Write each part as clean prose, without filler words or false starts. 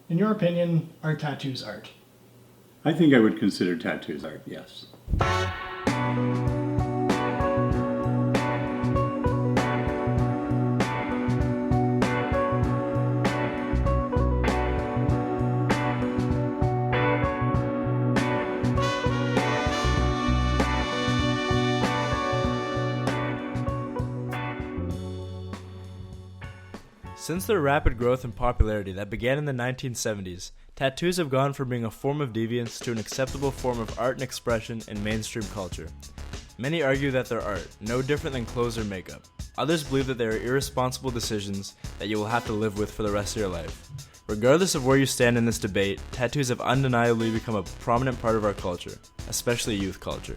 In your opinion, are tattoos art? I think I would consider tattoos art, yes. Since their rapid growth and popularity that began in the 1970s, tattoos have gone from being a form of deviance to an acceptable form of art and expression in mainstream culture. Many argue that they're art, no different than clothes or makeup. Others believe that they are irresponsible decisions that you will have to live with for the rest of your life. Regardless of where you stand in this debate, tattoos have undeniably become a prominent part of our culture, especially youth culture.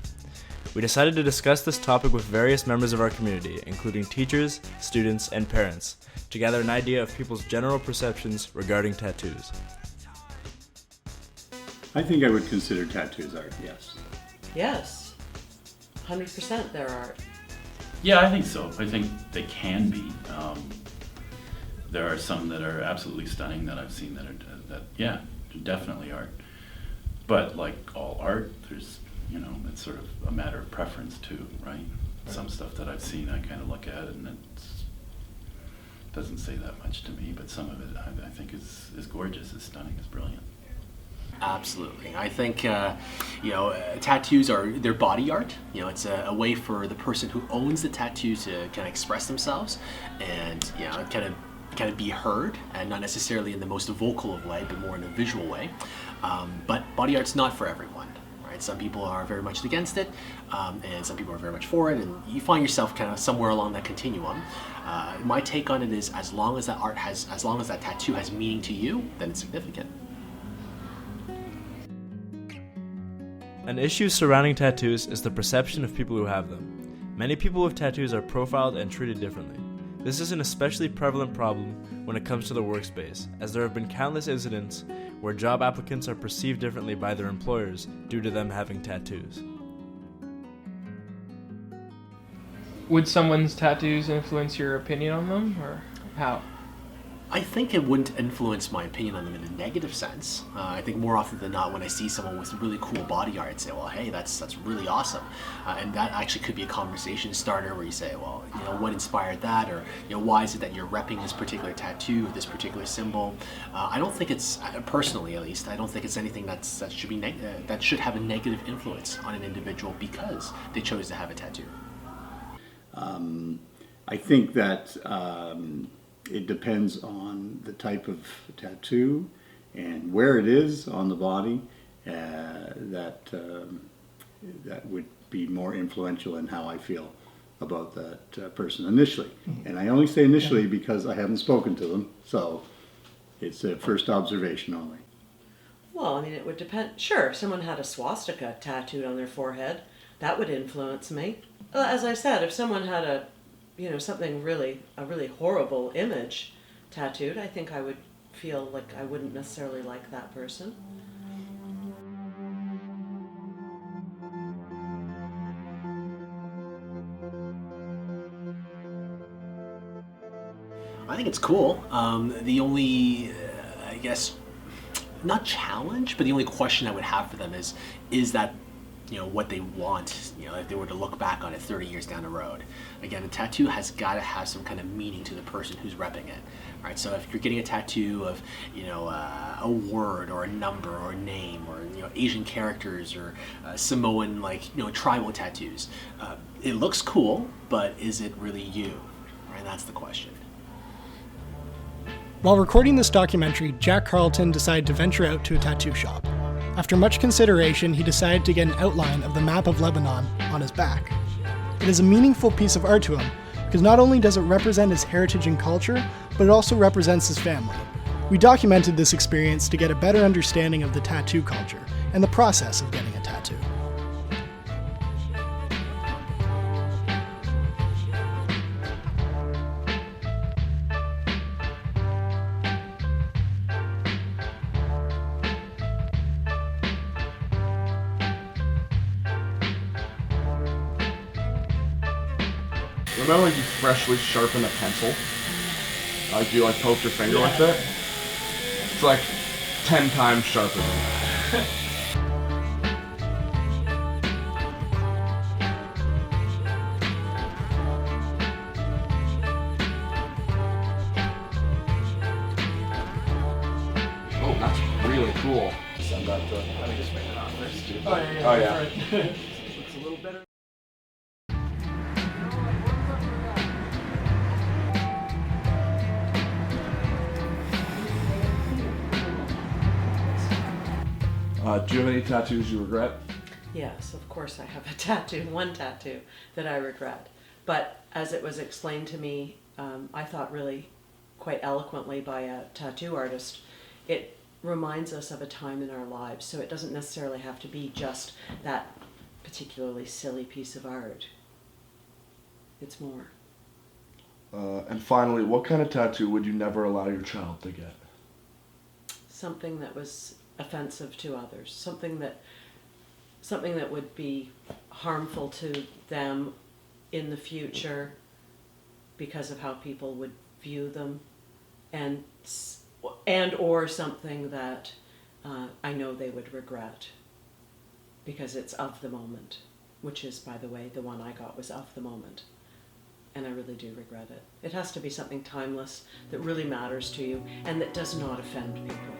We decided to discuss this topic with various members of our community, including teachers, students, and parents, to gather an idea of people's general perceptions regarding tattoos. I think I would consider tattoos art, yes. Yes, 100% they're art. Yeah, I think so. I think they can be. There are some that are absolutely stunning that I've seen that definitely art. But like all art, there's, it's sort of a matter of preference too, right? Some stuff that I've seen, I kind of look at and it doesn't say that much to me, but some of it I think is gorgeous, is stunning, is brilliant. Absolutely. I think, tattoos they're body art. It's a way for the person who owns the tattoo to kind of express themselves and, kind of be heard, and not necessarily in the most vocal of way, but more in a visual way. But body art's not for everyone. Right? Some people are very much against it, and some people are very much for it, and you find yourself kind of somewhere along that continuum. My take on it is, as long as that tattoo has meaning to you, then it's significant. An issue surrounding tattoos is the perception of people who have them. Many people with tattoos are profiled and treated differently. This is an especially prevalent problem when it comes to the workspace, as there have been countless incidents where job applicants are perceived differently by their employers due to them having tattoos. Would someone's tattoos influence your opinion on them, or how? I think it wouldn't influence my opinion on them in a negative sense. I think more often than not, when I see someone with really cool body art, I'd say, well, hey, that's really awesome. And that actually could be a conversation starter where you say, well, what inspired that? Or, why is it that you're repping this particular tattoo or this particular symbol? I don't think it's, personally at least, I don't think it's anything that should have a negative influence on an individual because they chose to have a tattoo. I think that it depends on the type of tattoo and where it is on the body. That would be more influential in how I feel about that person initially. And I only say initially because I haven't spoken to them, so it's a first observation only. Well, it would depend. Sure, if someone had a swastika tattooed on their forehead, that would influence me. As I said, if someone had a really horrible image tattooed, I think I would feel like I wouldn't necessarily like that person. I think it's cool. The only, I guess, not challenge, but the only question I would have for them is that, what they want, if they were to look back on it 30 years down the road. Again, a tattoo has got to have some kind of meaning to the person who's repping it, right? So if you're getting a tattoo of, a word or a number or a name or, Asian characters or Samoan, tribal tattoos, it looks cool, but is it really you? Right, that's the question. While recording this documentary, Jack Carlton decided to venture out to a tattoo shop. After much consideration, he decided to get an outline of the map of Lebanon on his back. It is a meaningful piece of art to him, because not only does it represent his heritage and culture, but it also represents his family. We documented this experience to get a better understanding of the tattoo culture and the process of getting a tattoo. Remember when you freshly sharpen a pencil? You poke your finger with it? It's like 10 times sharper than that. Oh, that's really cool. Let me just make it on first. Oh, yeah. Looks a little better. Do you have any tattoos you regret? Yes, of course I have a tattoo, one tattoo that I regret. But as it was explained to me, I thought really quite eloquently by a tattoo artist, it reminds us of a time in our lives. So it doesn't necessarily have to be just that particularly silly piece of art. It's more. And finally, what kind of tattoo would you never allow your child to get? Something that was offensive to others, something that would be harmful to them in the future because of how people would view them, and or something that I know they would regret because it's of the moment, which is, by the way, the one I got was of the moment, and I really do regret it. It has to be something timeless that really matters to you and that does not offend people.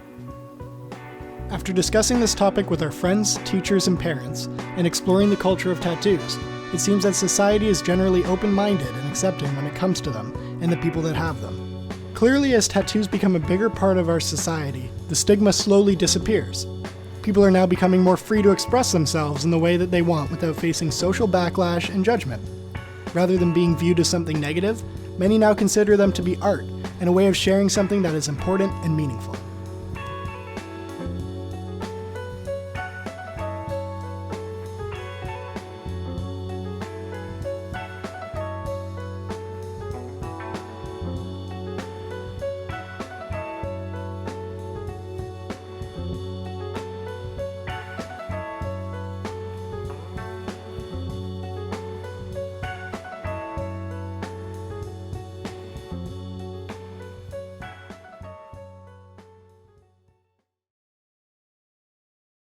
After discussing this topic with our friends, teachers, and parents, and exploring the culture of tattoos, it seems that society is generally open-minded and accepting when it comes to them and the people that have them. Clearly, as tattoos become a bigger part of our society, the stigma slowly disappears. People are now becoming more free to express themselves in the way that they want without facing social backlash and judgment. Rather than being viewed as something negative, many now consider them to be art and a way of sharing something that is important and meaningful.